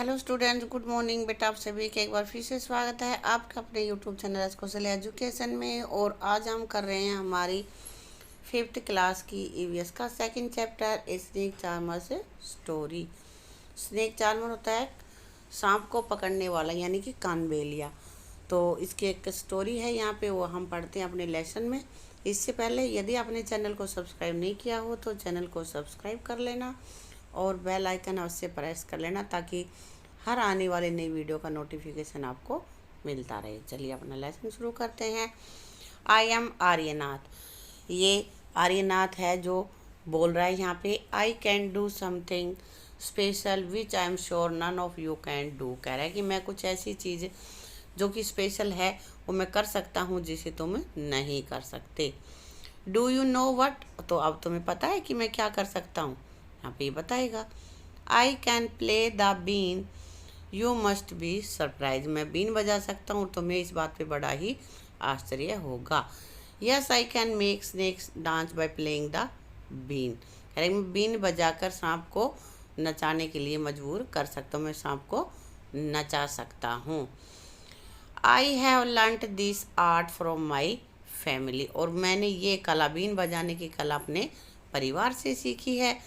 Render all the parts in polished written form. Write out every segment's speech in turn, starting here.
Hello students, good morning बेटा। आप सभी का एक बार फिर से स्वागत है आपका अपने यूट्यूब चैनल कौशल एजुकेशन में। और आज हम कर रहे हैं हमारी 5th क्लास की ईवीएस का सेकंड चैप्टर स्नेक चार्मर से स्टोरी। स्नेक चार्मर होता है सांप को पकड़ने वाला, यानी कि कानबेलिया। तो इसकी एक स्टोरी है यहाँ पे, वो हम पढ़ते हैं अपने लेसन में। इससे पहले यदि आपने चैनल को सब्सक्राइब नहीं किया हो तो चैनल को सब्सक्राइब कर लेना और बेल आइकन अवश्य प्रेस कर लेना, ताकि हर आने वाले नई वीडियो का नोटिफिकेशन आपको मिलता रहे। चलिए अपना लेसन शुरू करते हैं। I am Aryanath. ये आर्यनाथ है जो बोल रहा है यहाँ पे। I can do something special which I am sure none of you can do. कह रहा है कि मैं कुछ ऐसी चीज़ जो कि स्पेशल है वो मैं कर सकता हूँ जिसे तुम नहीं कर सकते। Do you know what. तो अब तुम्हें पता है कि मैं क्या कर सकता हूँ, यहाँ पे बताएगा। I can play the been you must be surprise. मैं बीन बजा सकता हूँ, तुम्हें इस बात पे बड़ा ही आश्चर्य होगा। Yes I can make snakes dance by playing the been. कह रहे मैं बीन बजाकर सांप को नचाने के लिए मजबूर कर सकता हूँ, मैं सांप को नचा सकता हूँ। I have learned this art from my family. और मैंने ये कला, बीन बजाने की कला अपने परिवार से सीखी है।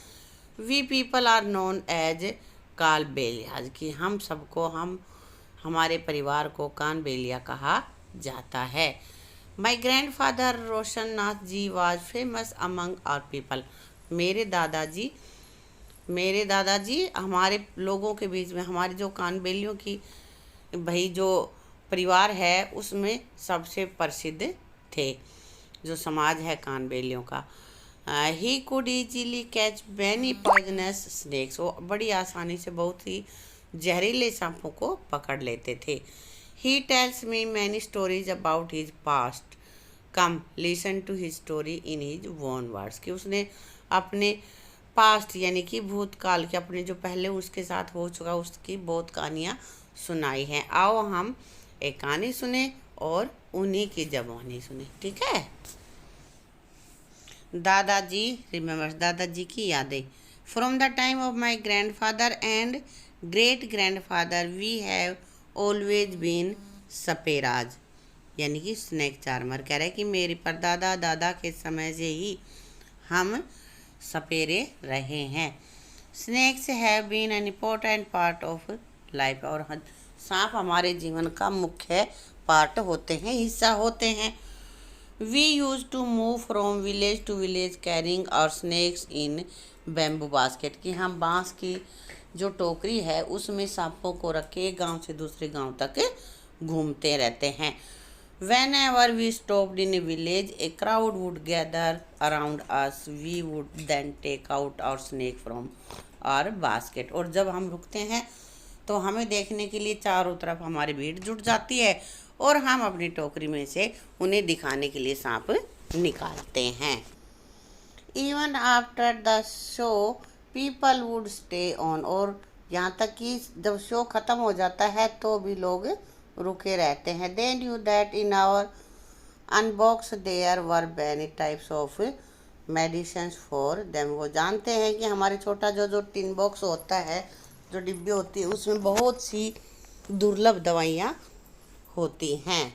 We people are known as Kalbelias, कि हम सबको, हमारे परिवार को कानबेलिया कहा जाता है। My grand father Roshan Nath ji was famous among our people. मेरे दादाजी हमारे लोगों के बीच में, हमारे जो कानबेलियों की भाई जो परिवार है उसमें सबसे प्रसिद्ध थे, जो समाज है कानबेलियों का। He could easily catch many poisonous snacks. वो बड़ी आसानी से बहुत ही जहरीले सांपों को पकड़ लेते थे। He tells me many stories about his past. Come listen to his story in his own words. कि उसने अपने पास्ट यानी कि भूतकाल के, अपने जो पहले उसके साथ हो चुका उसकी बहुत कहानियाँ सुनाई हैं। आओ हम एक कहानी सुने और उन्हीं की ज़बानी सुने, ठीक है। दादाजी रिमेम्बर्स, दादाजी की यादें। From the time of my grand father and great grand father we have always been saperas, यानी कि स्नेक चार्मर। कह रहे हैं कि मेरे परदादा दादा के समय से ही हम सपेरे रहे हैं। Snakes have been an important part of life. और सांप हमारे जीवन का मुख्य पार्ट होते हैं, हिस्सा होते हैं। We use to move from village to village carrying our snakes in bamboo basket. कि हम बांस की जो टोकरी है उसमें सांपों को रख के एक गाँव से दूसरे गाँव तक घूमते रहते हैं। Whenever we stopped in a village a crowd would gather around us. We would then take out our snake from our basket. और जब हम रुकते हैं तो हमें देखने के लिए चारों तरफ हमारी भीड़ जुट जाती है और हम अपनी टोकरी में से उन्हें दिखाने के लिए सांप निकालते हैं। Even after the show people would stay on. और यहाँ तक कि जब शो ख़त्म हो जाता है तो भी लोग रुके रहते हैं। They knew that in our unbox there were many types of medicine for them. वो जानते हैं कि हमारे छोटा जो टिन बॉक्स होता है, जो डिब्बी होती है, उसमें बहुत सी दुर्लभ दवाइयाँ होती हैं।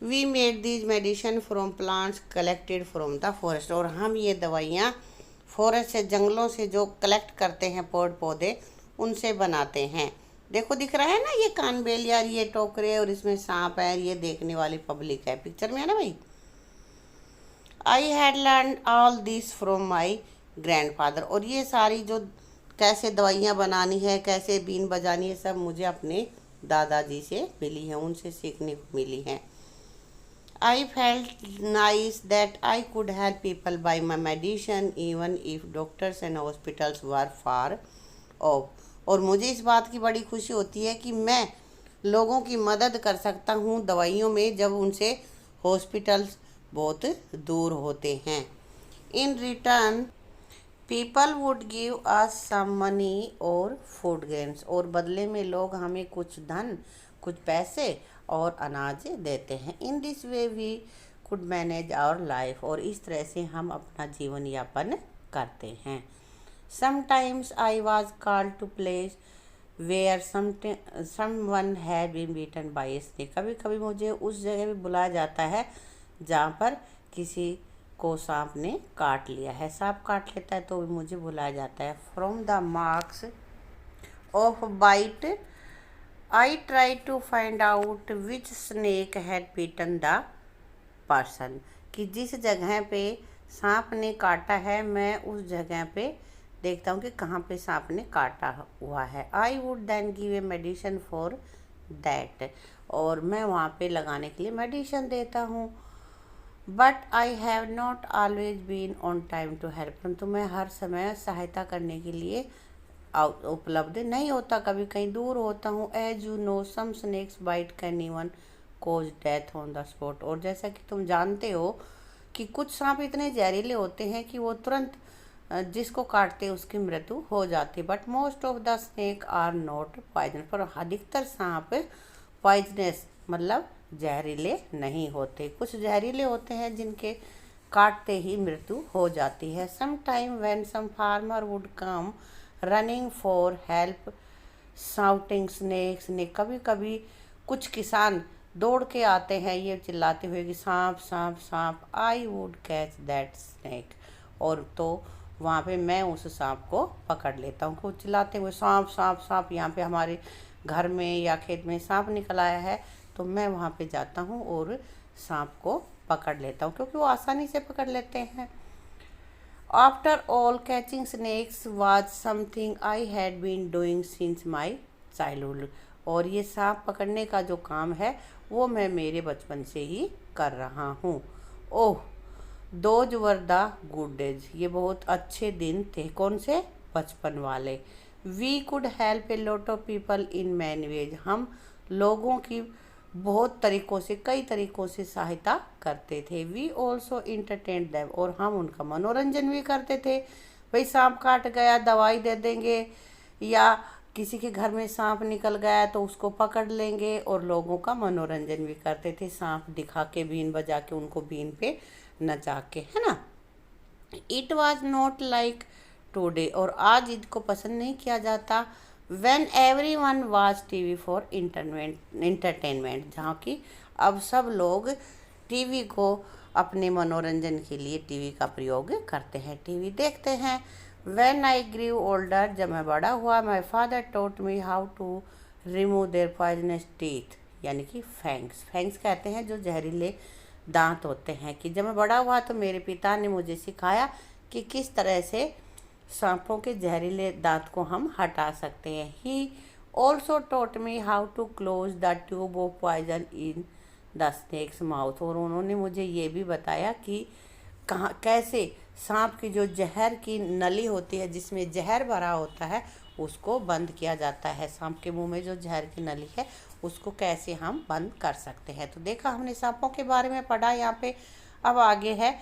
We made these medicine from plants collected from the forest. और हम ये दवाइयाँ फॉरेस्ट से, जंगलों से जो कलेक्ट करते हैं पेड़ पौधे, उनसे बनाते हैं। देखो दिख रहा है ना ये कानबेलिया, ये टोकरे और इसमें सांप है, ये देखने वाली पब्लिक है पिक्चर में, है ना भाई। I had learn all this from my grand father. और ये सारी जो कैसे दवाइयाँ बनानी है, कैसे बीन बजानी है, सब मुझे अपने दादाजी से मिली हैं, उनसे सीखने को मिली हैं। I felt nice that I could help people bye my medicine even if doctors and hospitals were far of. और मुझे इस बात की बड़ी खुशी होती है कि मैं लोगों की मदद कर सकता हूँ दवाइयों में, जब उनसे हॉस्पिटल्स बहुत दूर होते हैं। In return people would give us some money और फूड ग्रेन्स। और बदले में लोग हमें कुछ धन, कुछ पैसे और अनाज देते हैं। In this way we could manage our life. और इस तरह से हम अपना जीवन यापन करते हैं। Sometimes I was called to place where someone had been beaten by a snake. कभी कभी मुझे उस जगह भी बुलाया जाता है जहाँ पर किसी को सांप ने काट लिया है, सांप काट लेता है तो भी मुझे बुलाया जाता है। From the marks of bite I try to find out which snake had beaten the person. कि जिस जगह पे सांप ने काटा है मैं उस जगह पे देखता हूँ कि कहाँ पे सांप ने काटा हुआ है। I would then give a medicine for that. और मैं वहाँ पे लगाने के लिए मेडिसिन देता हूँ। But I have not always been on time to help. परंतु मैं हर समय सहायता करने के लिए उपलब्ध नहीं होता, कभी कहीं दूर होता हूँ। As you know some snakes bite can even cause death on the spot. और जैसा कि तुम जानते हो कि कुछ सांप इतने जहरीले होते हैं कि वो तुरंत जिसको काटते उसकी मृत्यु हो जाती। But most of the snake are not poison. पर अधिकतर सांप पॉइजनस मतलब जहरीले नहीं होते। कुछ जहरीले होते हैं जिनके काटते ही मृत्यु हो जाती है। Some time when some farmer would come running for help shouting snake snake. कभी कभी कुछ किसान दौड़ के आते हैं ये चिल्लाते हुए कि सांप सांप सांप। I would catch that snake. और तो वहाँ पे मैं उस सांप को पकड़ लेता हूँ। को चिल्लाते हुए सांप सांप सांप, यहाँ पे हमारे घर में या खेत में सांप निकल आया है तो मैं वहाँ पे जाता हूँ और सांप को पकड़ लेता हूँ क्योंकि वो आसानी से पकड़ लेते हैं। After all catching snakes was something I had been doing since my childhood. और ये सांप पकड़ने का जो काम है वो मैं मेरे बचपन से ही कर रहा हूँ। Oh those were the good days. ये बहुत अच्छे दिन थे। कौन से? बचपन वाले। We could help a lot of people in many ways. हम लोगों की बहुत तरीक़ों से, कई तरीक़ों से सहायता करते थे। We also entertain them. और हम उनका मनोरंजन भी करते थे। भाई सांप काट गया दवाई दे देंगे, या किसी के घर में सांप निकल गया तो उसको पकड़ लेंगे और लोगों का मनोरंजन भी करते थे। सांप दिखा के, बीन बजा के, उनको बीन पे नचा के, है ना। It was not like today. और आज इसको पसंद नहीं किया जाता। When everyone was TV for entertainment. जहाँ की अब सब लोग टीवी को अपने मनोरंजन के लिए टीवी का प्रयोग करते हैं, टीवी देखते हैं। When I grew older. जब मैं बड़ा हुआ, my father taught me how to remove their poisonous teeth, यानी कि फैंग्स। फैंग्स कहते हैं जो जहरीले दांत होते हैं। कि जब मैं बड़ा हुआ तो मेरे पिता ने मुझे सिखाया कि किस तरह से सांपों के जहरीले दांत को हम हटा सकते हैं। He also taught me how to close the tube of poison in the snake's mouth. और उन्होंने मुझे ये भी बताया कि कहाँ कैसे सांप की जो जहर की नली होती है, जिसमें जहर भरा होता है, उसको बंद किया जाता है। सांप के मुंह में जो जहर की नली है उसको कैसे हम बंद कर सकते हैं। तो देखा हमने सांपों के बारे में पढ़ा यहाँ पे। अब आगे है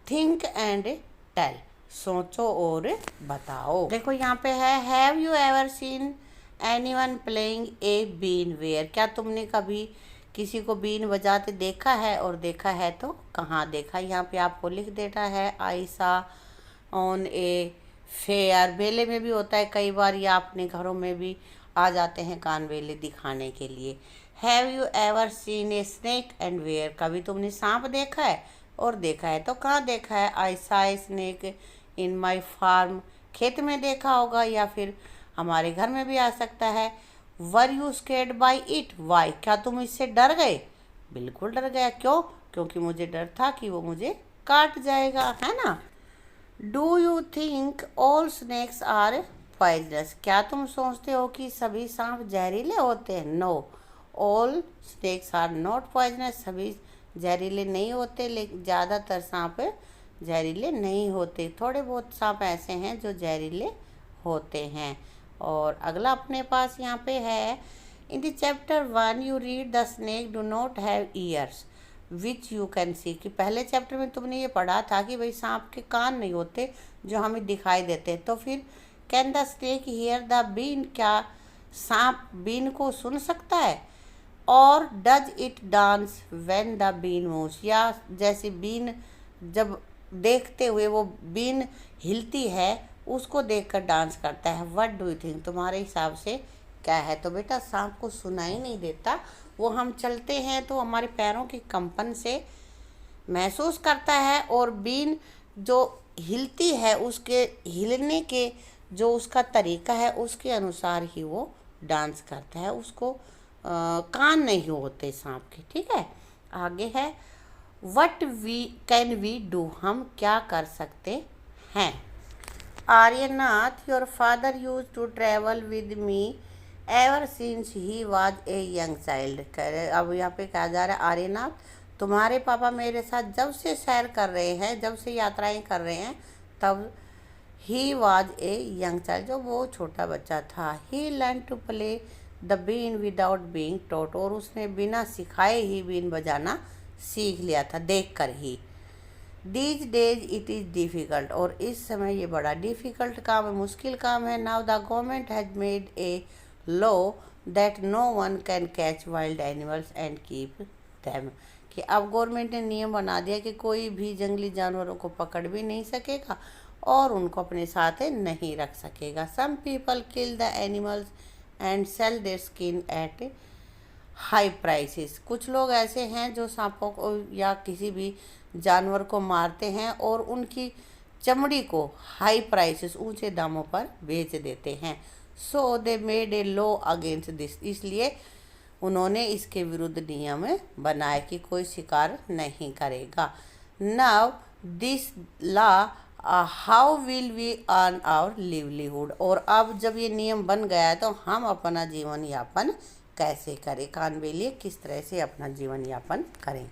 थिंक एंड टेल। सोचो और बताओ। देखो यहाँ पे है have you ever seen anyone playing a been where. क्या तुमने कभी किसी को बीन बजाते देखा है? और देखा है तो कहाँ देखा? यहाँ पे आपको लिख देना है आई सा ऑन ए फेयर। मेले में भी होता है कई बार, या अपने घरों में भी आ जाते हैं कान वेले दिखाने के लिए। Have you ever seen a snake and where. कभी तुमने सांप देखा है? और देखा है तो कहाँ देखा है? आई सा a snake in my farm. खेत में देखा होगा, या फिर हमारे घर में भी आ सकता है। Were you scared by it. Why. क्या तुम इससे डर गए? बिल्कुल डर गया। क्यों? क्योंकि मुझे डर था कि वो मुझे काट जाएगा, है ना। Do you think all snakes are poisonous. क्या तुम सोचते हो कि सभी सांप जहरीले होते हैं? No all snakes are not poisonous. सभी जहरीले नहीं होते, लेकिन ज़्यादातर सांप जहरीले नहीं होते। थोड़े बहुत सांप ऐसे हैं जो जहरीले होते हैं। और अगला अपने पास यहाँ पे है in the chapter 1 you read the snake do not have years which you can see. कि पहले चैप्टर में तुमने ये पढ़ा था कि भाई सांप के कान नहीं होते जो हमें दिखाई देते हैं। तो फिर can the snake hear the been. क्या सांप बीन को सुन सकता है? और does it dance when the been moves. या जैसे बीन जब देखते हुए वो बीन हिलती है उसको देखकर डांस करता है। What do you think. तुम्हारे हिसाब से क्या है? तो बेटा सांप को सुनाई नहीं देता, वो हम चलते हैं तो हमारे पैरों के कंपन से महसूस करता है, और बीन जो हिलती है उसके हिलने के जो उसका तरीका है उसके अनुसार ही वो डांस करता है। उसको कान नहीं होते सांप के, ठीक है। आगे है what we can we do, हम क्या कर सकते हैं। Aryanath, your father use to travel with me ever since he was a young child. अब यहाँ पे कहा जा रहा है आर्यनाथ, तुम्हारे पापा मेरे साथ जब से सैर कर रहे हैं, जब से यात्राएं कर रहे हैं, तब he was a young child, जो वो छोटा बच्चा था। He learn to play the been without being taught, और उसने बिना सिखाए ही बीन बजाना सीख लिया था, देख कर ही। These days it is difficult, और इस समय ये बड़ा डिफ़िकल्ट काम है, मुश्किल काम है। Now the government has made a law that no one can catch wild animals and keep them, कि अब गवर्नमेंट ने नियम बना दिया कि कोई भी जंगली जानवरों को पकड़ भी नहीं सकेगा और उनको अपने साथ नहीं रख सकेगा। Some people kill the animals and sell their skin at high prices, कुछ लोग ऐसे हैं जो सांपों को या किसी भी जानवर को मारते हैं और उनकी चमड़ी को हाई प्राइसेस, ऊंचे दामों पर बेच देते हैं। So they made a law against this, इसलिए उन्होंने इसके विरुद्ध नियम बनाए कि कोई शिकार नहीं करेगा। Now this law how will we earn our livelihood, और अब जब ये नियम बन गया है तो हम अपना जीवन यापन कैसे करें, कानबेलिए किस तरह से अपना जीवन यापन करें।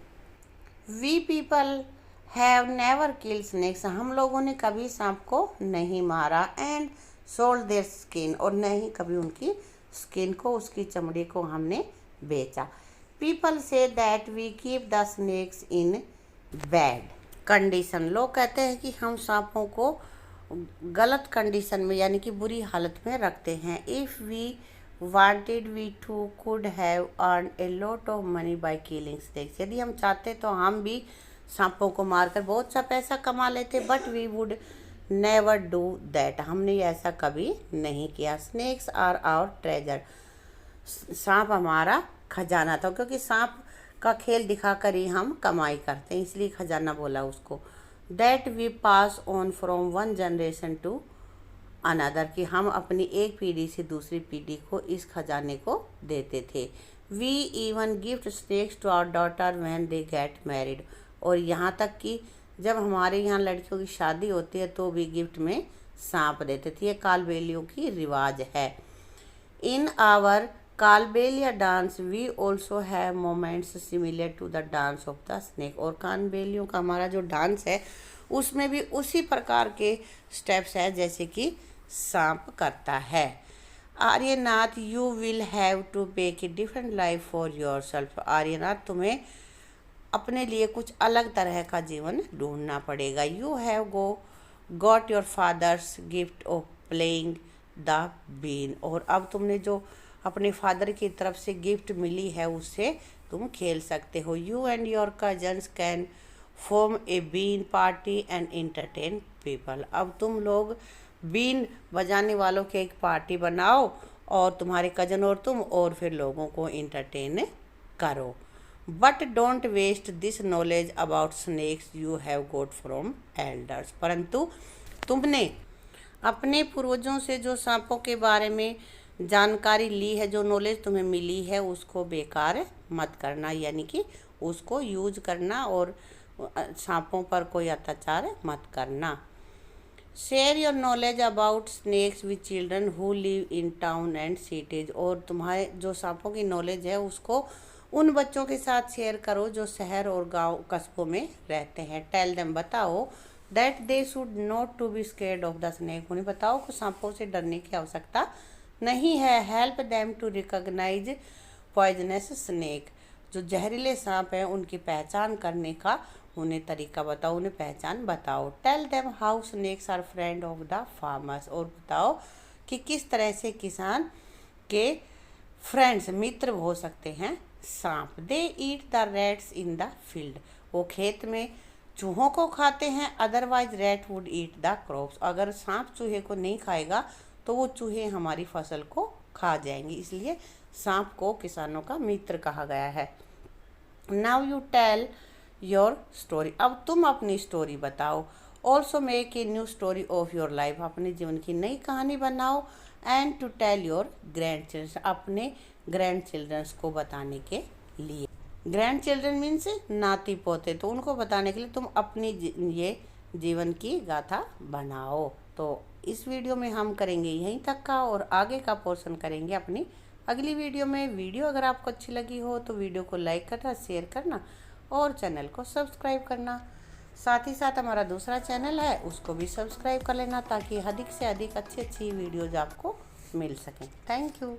We people have never killed snakes, हम लोगों ने कभी सांप को नहीं मारा। एंड सोल्ड देयर स्किन, और न ही कभी उनकी स्किन को, उसकी चमड़ी को हमने बेचा। People say that we keep the snakes in bad condition, लोग कहते हैं कि हम सांपों को गलत कंडीशन में यानी कि बुरी हालत में रखते हैं। If we wanted we too could have earn a lot of money by killing snakes, यदि हम चाहते तो हम भी सांपों को मारकर बहुत सा पैसा कमा लेते, but we would never do that, हमने ऐसा कभी नहीं किया। स्नेक्स आर आवर ट्रेजर, सांप हमारा खजाना था, क्योंकि सांप का खेल दिखाकर ही हम कमाई करते हैं, इसलिए खजाना बोला उसको। That we pass on from one generation to another, कि हम अपनी एक पीढ़ी से दूसरी पीढ़ी को इस खजाने को देते थे। We even gift snakes to our daughter when they get married, और यहाँ तक कि जब हमारे यहाँ लड़कियों की शादी होती है तो भी गिफ्ट में सांप देते थे, ये कालबेलियों की रिवाज है। In our Kalbelia dance we also have moments similar to the dance of the snake, और कालबेलियों का हमारा जो डांस है उसमें भी उसी प्रकार के स्टेप्स है जैसे कि सांप करता है। Aryanath, you will have to make a different life for yourself, Aryanath तुम्हें अपने लिए कुछ अलग तरह का जीवन ढूंढना पड़ेगा। You have got your father's gift of playing the been, और अब तुमने जो अपने फादर की तरफ से गिफ्ट मिली है उससे तुम खेल सकते हो। You and your cousins can form a been party and entertain people, अब तुम लोग बीन बजाने वालों की एक पार्टी बनाओ और तुम्हारे कजन और तुम, और फिर लोगों को एंटरटेन करो। But don't waste this knowledge about snakes you have got from elders, परंतु तुमने अपने पूर्वजों से जो सांपों के बारे में जानकारी ली है, जो नॉलेज तुम्हें मिली है, उसको बेकार मत करना, यानी कि उसको यूज करना और सांपों पर कोई अत्याचार मत करना। Share your knowledge about snakes with children who live in town and cities, और तुम्हारे जो सांपों की नॉलेज है उसको उन बच्चों के साथ शेयर करो जो शहर और गांव कस्बों में रहते हैं। टेल देम, बताओ, that they should not to be scared of the snake, उन्हें बताओ कि सांपों से डरने की आवश्यकता नहीं है। Help them to recognise poisonous snake, जो जहरीले सांप हैं उनकी पहचान करने का उन्हें तरीका बताओ, उन्हें पहचान बताओ। Tell them how snakes are friend of the farmers, और बताओ कि किस तरह से किसान के फ्रेंड्स मित्र हो सकते हैं सांप। They eat the rats in the field, वो खेत में चूहों को खाते हैं। Otherwise rat would eat the crops, अगर सांप चूहे को नहीं खाएगा तो वो चूहे हमारी फसल को खा जाएंगी, इसलिए सांप को किसानों का मित्र कहा गया है। Now you tell your story, अब तुम अपनी स्टोरी बताओ। Also make a new story of your life, अपने जीवन की नई कहानी बनाओ। And to tell your grandchildren, अपने ग्रैंड चिल्ड्रंस को बताने के लिए। ग्रैंड चिल्ड्रन मीन्स नाती पोते, तो उनको बताने के लिए तुम अपनी ये जीवन की गाथा बनाओ। तो इस वीडियो में हम करेंगे यहीं तक का, और आगे का पोर्शन करेंगे अपनी अगली वीडियो में। वीडियो अगर आपको अच्छी लगी हो तो वीडियो को लाइक करना, शेयर करना और चैनल को सब्सक्राइब करना। साथ ही साथ हमारा दूसरा चैनल है, उसको भी सब्सक्राइब कर लेना, ताकि अधिक से अधिक अच्छी वीडियोज़ आपको मिल सकें। Thank you.